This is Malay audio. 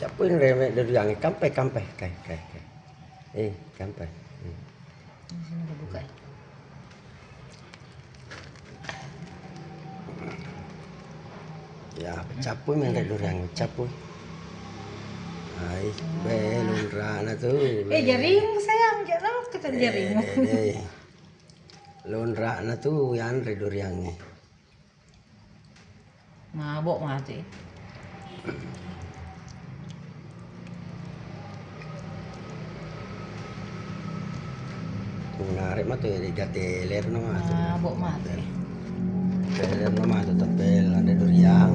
Capuin remek dari yang kampai kai. Kampai. Di sini udah buka. Ya, capuin men dari yang capuin. Ai, belum rana tuh. Jaring sayang, jangan kita jaring. Lonra na tuh yan redor yang ni. Mabok mati. Menarik mah tuh ya di teler no mah. Mabok mati. Teler no mah tuh tempel ada redor yang.